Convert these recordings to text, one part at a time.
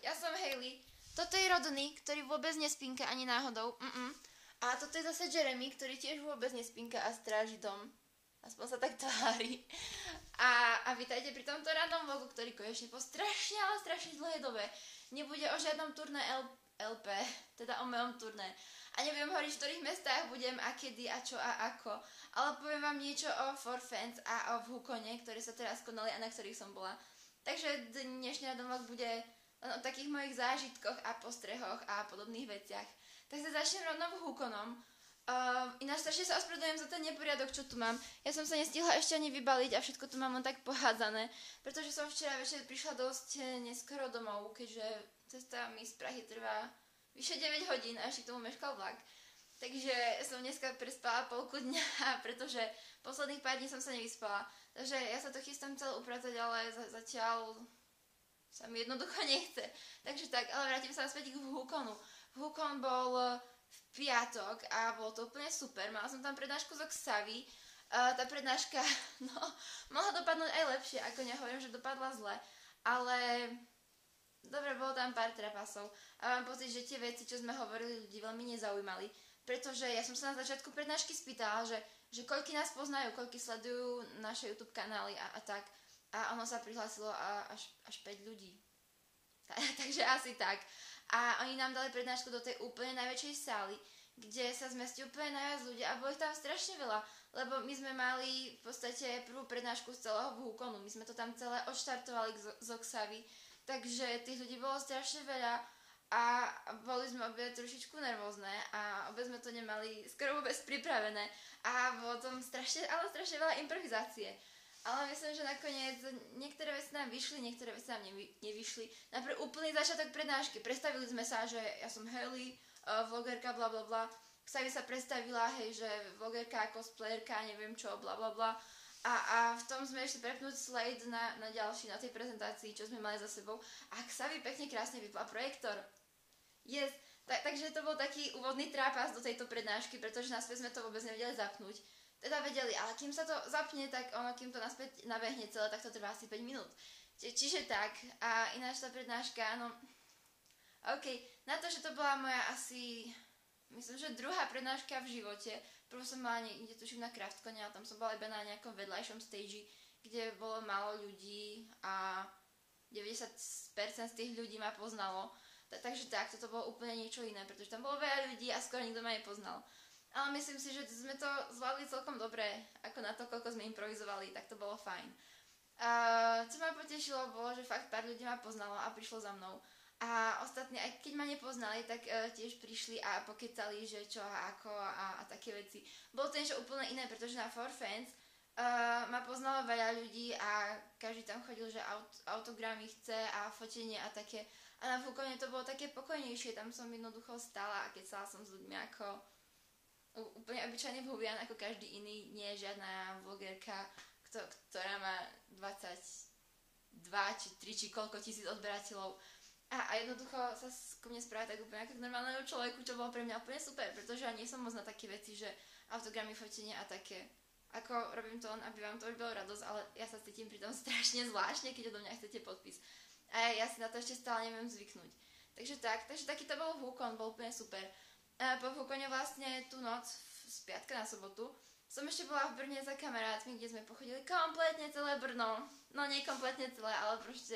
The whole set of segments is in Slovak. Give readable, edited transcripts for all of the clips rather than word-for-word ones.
ja som Hailey, toto je Rodney, ktorý vôbec nespínka ani náhodou, a toto je zase Jeremy, ktorý tiež vôbec nespínka a stráži dom. Aspoň sa tak tvári. A vítajte pri tomto random vlogu, ktorý konečne po strašne, ale strašne dlhej dobe nebude o žiadnom turné LP, teda o mojom turné. A nebudem hovoriť, v ktorých mestách budem a kedy a čo a ako, ale poviem vám niečo o For Fans a o Vhukone, ktoré sa teraz konali a na ktorých som bola. Takže dnešný random vlog bude len o takých mojich zážitkoch a postrehoch a podobných veciach. Tak sa začnem rovno Vhukonom. Ináč strašne sa ospravedlňujem za ten neporiadok, čo tu mám. Ja som sa nestihla ešte ani vybaliť a všetko tu mám len tak pohádzané, pretože som včera večer prišla dosť neskoro domov, keďže cesta mi z Prahy trvá vyše 9 hodín a ešte k tomu meškal vlak. Takže som dneska prespala polku dňa, pretože posledných pár dní som sa nevyspala. Takže ja sa to chystám celé upratať, ale zatiaľ sa mi jednoducho nechce. Takže tak, ale vrátim sa naspäť k Vhukonu. Vhukon bol v piatok a bolo to úplne super. Mala som tam prednášku zo Xavy. Tá prednáška, mohla dopadnúť aj lepšie, ako nehovorím, že dopadla zle. Ale dobre, bolo tam pár trapasov. A mám pocit, že tie veci, čo sme hovorili, ľudí veľmi nezaujímali. Pretože ja som sa na začiatku prednášky spýtala, že koľky nás poznajú, koľky sledujú naše YouTube kanály a tak. A ono sa prihlásilo až 5 ľudí. Takže asi tak. A oni nám dali prednášku do tej úplne najväčšej sály, kde sa zmestí úplne najviac ľudí a bolo ich tam strašne veľa, lebo my sme mali v podstate prvú prednášku z celého Vhukonu. My sme to tam celé odštartovali z Xavy, takže tých ľudí bolo strašne veľa a boli sme obe trošičku nervózne a obe sme to nemali skoro vôbec pripravené a bolo tam strašne veľa improvizácie. Ale myslím, že nakoniec niektoré veci nám vyšli, niektoré veci nám nevyšli. Najprv úplný začiatok prednášky. Predstavili sme sa, že ja som Hailey, vlogerka, blablabla. Xavi sa predstavila, hej, že vlogerka, cosplayerka, neviem čo, blablabla. A v tom sme ešte prepnúť slide na ďalší, na tej prezentácii, čo sme mali za sebou. A Xavi pekne krásne vypla projektor. Yes, takže to bol taký úvodný trápas do tejto prednášky, pretože naspäť sme to vôbec nevedeli zapnúť. Teda vedeli, ale kým sa to zapne, tak kým to naspäť nabehne celé, tak to trvá asi 5 minút. Čiže tak, a ináč tá prednáška, OK, na to, že to bola moja asi, myslím, že druhá prednáška v živote. Prvú som mala niekde tuším na Kraftkone, a tam som bola iba na nejakom vedľajšom stage, kde bolo málo ľudí a 90% z tých ľudí ma poznalo. Takže tak, toto bolo úplne niečo iné, pretože tam bolo veľa ľudí a skoro nikto ma nepoznal. Ale myslím si, že sme to zvládli celkom dobre, ako na to, koľko sme improvizovali, tak to bolo fajn. Čo ma potešilo, bolo, že fakt pár ľudí ma poznalo a prišlo za mnou. A ostatní, aj keď ma nepoznali, tak tiež prišli a pokecali, že čo a ako a také veci. Bolo to niečo úplne iné, pretože na For Fans ma poznalo veľa ľudí a každý tam chodil, že autogramy chce a fotenie a také. A na Vhukone to bolo také pokojnejšie, tam som jednoducho stála a kecala som s ľuďmi ako úplne obyčajný vhuvian ako každý iný, nie je žiadna vlogerka, ktorá má 22 či 3 či koľko tisíc odberateľov a jednoducho sa ku mne správa tak úplne ako k normálnemu človeku, čo bolo pre mňa úplne super, pretože ja nie som moc na také veci, že autogramy, fotenie a také. Ako robím to len, aby vám to robilo radosť, ale ja sa cítim pri tom strašne zvláštne, keď odo mňa chcete podpis. A ja si na to ešte stále neviem zvyknúť. Takže taký to bol Vhukon, bol úplne super. Po Vhukone vlastne tú noc z piatka na sobotu som ešte bola v Brne za kamarátmi, kde sme pochodili kompletne celé Brno. No nie kompletne celé, ale proste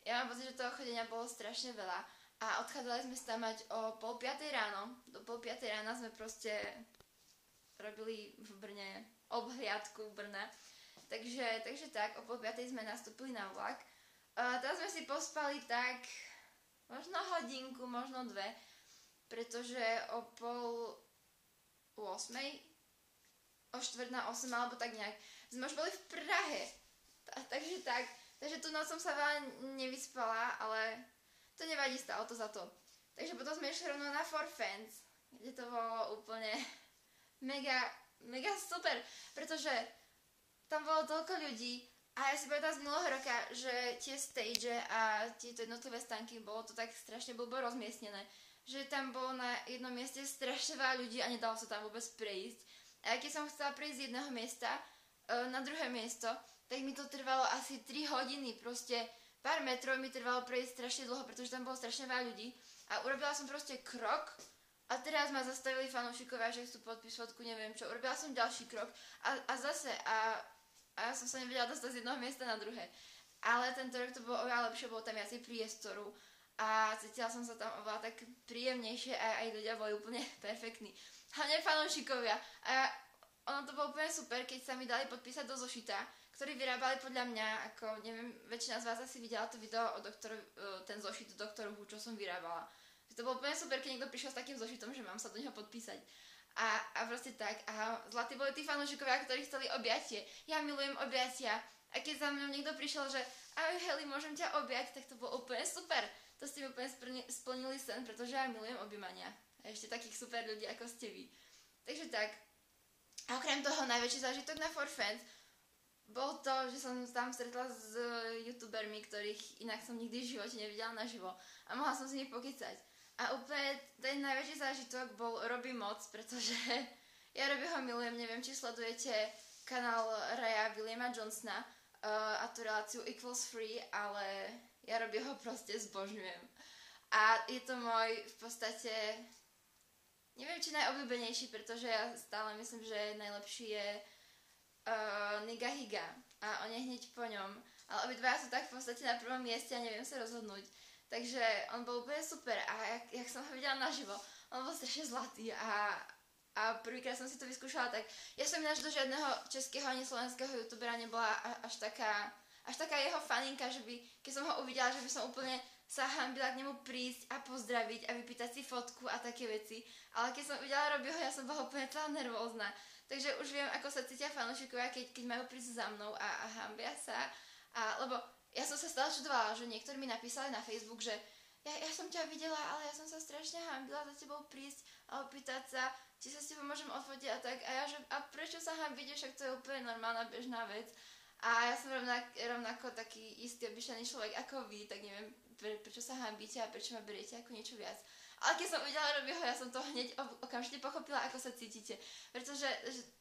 ja mám pocit, že toho chodenia bolo strašne veľa. A odchádzali sme sa mať o 4:30 ráno. Do 4:30 rána sme proste robili v Brne obhliadku Brna. Takže tak, o 4:30 sme nastúpili na vlak. Teraz sme si pospali tak možno hodinku, možno 2. Pretože o 7:30, o 7:45 alebo tak nejak, sme už boli v Prahe. Takže tú noc som sa veľa nevyspala, ale to nevadí, stalo to za to. Takže potom sme išli rovno na For Fans, kde to bolo úplne mega super, pretože tam bolo toľko ľudí a ja si pamätám z minulého roka, že tie stage a tieto jednotlivé stánky bolo to tak strašne blbo rozmiestnené, že tam bolo na jednom mieste strašne veľa ľudí a nedalo sa tam vôbec prejsť. A keď som chcela prejsť z jedného miesta na druhé miesto, tak mi to trvalo asi 3 hodiny. Proste pár metrov mi trvalo prejsť strašne dlho, pretože tam bolo strašne veľa ľudí a urobila som proste krok a teraz ma zastavili fanúšikovia, že chcú podpis fotku, neviem čo. Urobila som ďalší krok a zase a ja som sa nevedela dostať z jednoho miesta na druhé. Ale tento rok to bolo oveľa lepšie, bolo tam viacej priestoru a cítila som sa tam oveľa tak príjemnejšie a aj ľudia boli úplne perfektní. Hlavne fanúšikovia. A ono to bolo úplne super, keď sa mi dali podpísať do zošita, ktorý vyrábali podľa mňa, ako neviem, väčšina z vás asi videla to video o ten zošit doktoru Who, čo som vyrábala. To bolo úplne super, keď niekto prišiel s takým zošitom, že mám sa do neho podpísať. A proste tak. A zlatí boli tí fanúšikovia, ktorí chceli objatie. Ja milujem objatia. A keď za mnou niekto prišiel, že ahoj Heli, môžem ťa objať, tak to bolo úplne super. To ste mi úplne splnili sen, pretože ja milujem objemania. A ešte takých super ľudí, ako ste vy. Takže tak. A okrem toho najväčší zážitok na For Fans bol to, že som tam stretla s youtubermi, ktorých inak som nikdy v živote nevidela naživo. A mohla som s nimi pokecať. A úplne ten najväčší zážitok bol Robbie Moc, pretože ja Robbieho milujem, neviem, či sledujete kanál Raya Williama Johnsona a tú reláciu Equals Free, ale ja Robbieho proste zbožňujem. A je to môj v podstate, neviem, či najobľúbenejší, pretože ja stále myslím, že najlepší je Niga Higa a on je hneď po ňom. Ale obidvaja sú tak v podstate na prvom mieste a neviem sa rozhodnúť. Takže on bol úplne super a jak som ho videla naživo, on bol strašne zlatý a prvýkrát som si to vyskúšala, tak ja som ináč do žiadneho českého ani slovenského youtubera nebola až taká jeho faninka, že by, keď som ho uvidela, že by som úplne sa hanbila k nemu prísť a pozdraviť a vypýtať si fotku a také veci. Ale keď som uvidela Robbieho, ja som bola úplne celá nervózna. Takže už viem, ako sa cítia fanúšikovia, keď majú prísť za mnou a hanbia sa. Lebo ja som sa stále čudovala, že niektorí mi napísali na Facebook, že ja som ťa videla, ale ja som sa strašne hanbila za tebou prísť a opýtať sa, či sa s tebou môžem odfotiť a tak. A ja, že a prečo sa hanbíte, však to je úplne normálna bežná vec. A ja som rovnako taký istý obyčajný človek ako vy, tak neviem, prečo sa hanbíte a prečo ma beriete ako niečo viac. Ale keď som uvidela Robbieho, ja som to hneď okamžite pochopila, ako sa cítite. Pretože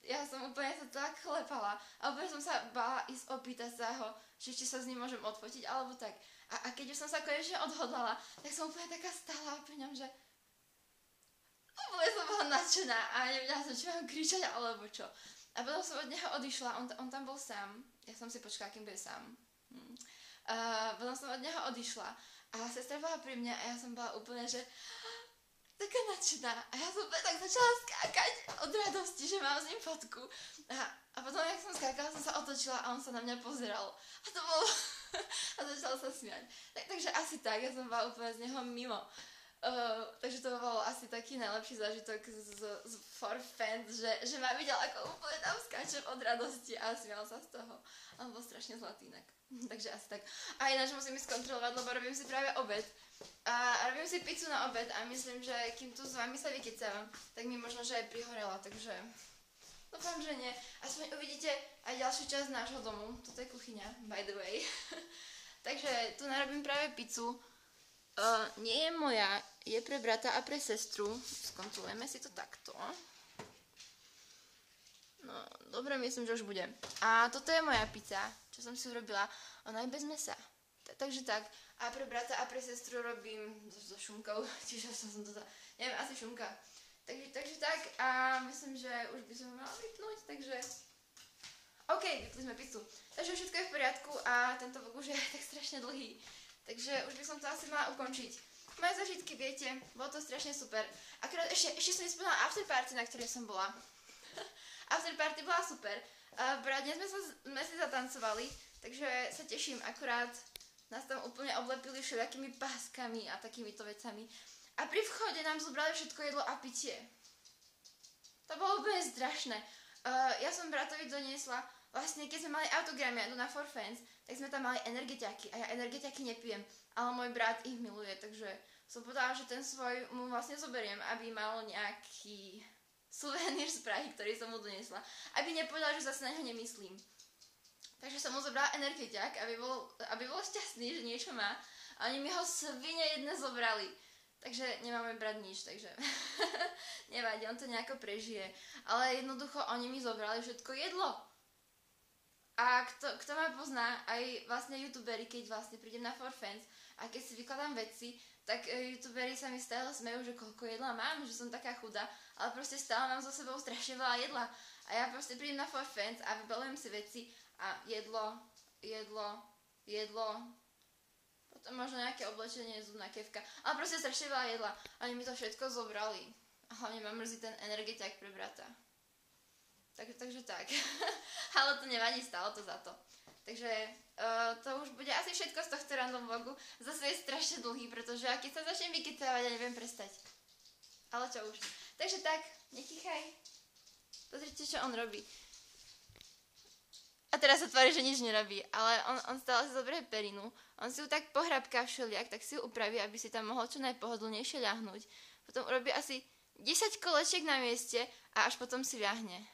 ja som úplne sa tak chlepala a úplne som sa bála ísť opýtať sa ho, že či sa s ním môžem odfotiť, alebo tak. A keď už som sa konečne odhodlala, tak som úplne taká stála pri ňom, že úplne som bola nadšená a nevedela som, či mám kričať, alebo čo. A potom som od neho odišla, on tam bol sám, ja som si počkala, kým bude sám. Potom som od neho odišla a sestra bola pri mne a ja som bola úplne, že taká nadšená. A ja som tak začala skákať od radosti, že mám s ním fotku. A potom, jak som skákala, som sa otočila a on sa na mňa pozeral. A to bolo... a začal sa smiať. Takže asi tak, ja som bola úplne z neho mimo. Takže to bol asi taký najlepší zážitok z For Fans, že ma videl, ako úplne tam skáčem od radosti a smial sa z toho. On bol strašne zlatý inak. Takže asi tak. A ináč musím ísť kontrolovať, lebo robím si práve obed. A robím si pizzu na obed a myslím, že kým tu s vami sa vykecávam, tak mi možno, že aj prihorela, takže dúfam, že nie. Aspoň uvidíte aj ďalšiu časť nášho domu. Toto je kuchyňa, by the way. Takže tu narobím práve pizzu. Nie je moja, je pre brata a pre sestru. Skontrolujeme si to takto. No, dobre, myslím, že už bude. A toto je moja pizza, čo som si urobila. Ona je bez mesa. Takže tak. A pre brata a pre sestru robím so šunkou. Čiže som to... Neviem, asi šunka. Takže tak. A myslím, že už by som mala vypnúť, takže... OK, vypli sme pizzu. Takže všetko je v poriadku a tento vlog už je tak strašne dlhý. Takže už by som to asi mala ukončiť. Moje zažitky, viete, bolo to strašne super. Akurát ešte som nespomínala afterparty, na ktorej som bola. Afterparty bola super. Dnes sme si zatancovali, takže sa teším. Akurát nás tam úplne oblepili všelijakými páskami a takýmito vecami. A pri vchode nám zobrali všetko jedlo a pitie. To bolo úplne strašné. Ja som bratovi doniesla, vlastne keď sme mali autogramy a na For Fans, tak sme tam mali energetiaky a ja energetiaky nepijem, ale môj brat ich miluje, takže som povedala, že ten svoj mu vlastne zoberiem, aby mal nejaký suvenír z Prahy, ktorý som mu doniesla, aby nepovedal, že zase na neho nemyslím. Takže som mu zobrala energetiak, aby bol šťastný, že niečo má, a oni mi ho svine jedne zobrali. Takže nemáme brať nič, takže nevadí, on to nejako prežije. Ale jednoducho oni mi zobrali všetko jedlo. A kto ma pozná, aj vlastne youtuberi, keď vlastne prídem na For Fans a keď si vykladám veci, tak youtuberi sa mi stále smejú, že koľko jedla mám, že som taká chudá, ale proste stále mám so sebou strašne veľa jedla. A ja proste prídem na For Fans a vybalujem si veci a jedlo, potom možno nejaké oblečenie, zubná kefka, ale proste strašne veľa jedla. Oni mi to všetko zobrali. A hlavne ma mrzí ten energetiak pre brata. Takže tak. Ale to nevadí, stalo to za to. Takže to už bude asi všetko z tohto random vlogu. Zase je strašne dlhý, pretože ja keď sa začnem vykycávať, ja neviem prestať. Ale čo už. Takže tak, netichaj. Pozrite, čo on robí. A teraz sa tvári, že nič nerobí, ale on stále si zoberie perinu, on si ju tak pohrabká všeliak, tak si ju upraví, aby si tam mohol čo najpohodlnejšie ľahnúť. Potom urobí asi 10 kolečiek na mieste a až potom si ľahne.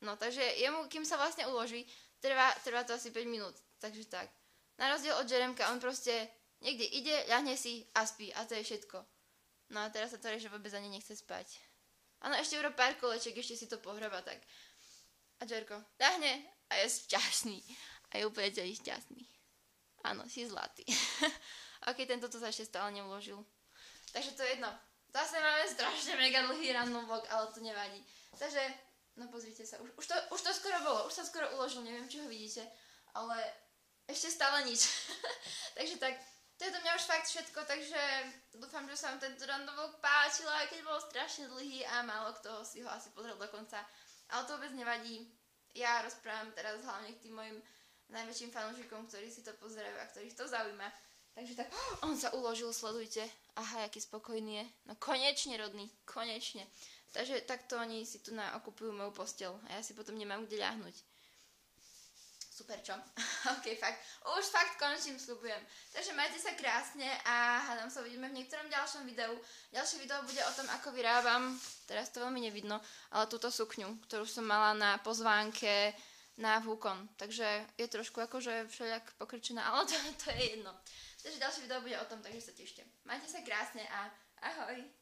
No, takže jemu, kým sa vlastne uloží, trvá to asi 5 minút, takže tak. Na rozdiel od Jeremka, on proste niekde ide, ľahne si a spí a to je všetko. No a teraz sa tvári, že vôbec ani nechce spať. Áno, ešte urob pár kolečiek, ešte si to pohraba tak. A Jerko ľahne a je šťastný. A je úplne celý šťastný. Áno, si zlatý. Ok, tento to sa ešte stále neuložil. Takže to je jedno. Zase máme strašne mega dlhý random vlog, ale to nevadí. Takže, no pozrite sa, už to skoro bolo. Už sa skoro uložil, neviem, či ho vidíte. Ale ešte stále nič. Takže tak, to je do mňa už fakt všetko, takže dúfam, že sa vám tento random vlog páčil, aj keď bol strašne dlhý a málo kto si ho asi pozrel do konca. Ale to vôbec nevadí. Ja rozprávam teraz hlavne k tým mojim najväčším fanúšikom, ktorí si to pozerajú a ktorých to zaujíma. Takže tak, on sa uložil, sledujte. Aha, aký spokojný je. No konečne, rodný, konečne. Takže takto oni si tu okupujú moju posteľ a ja si potom nemám kde ľahnuť. Super, čo? Ok, fakt. Už fakt končím, sľubujem. Takže majte sa krásne a hádam sa uvidíme v niektorom ďalšom videu. Ďalšie video bude o tom, ako vyrábam, teraz to veľmi nevidno, ale túto sukňu, ktorú som mala na pozvánke na Vúkon. Takže je trošku akože všelijak pokrčená, ale to je jedno. Takže ďalšie video bude o tom, takže sa tešte. Majte sa krásne a ahoj!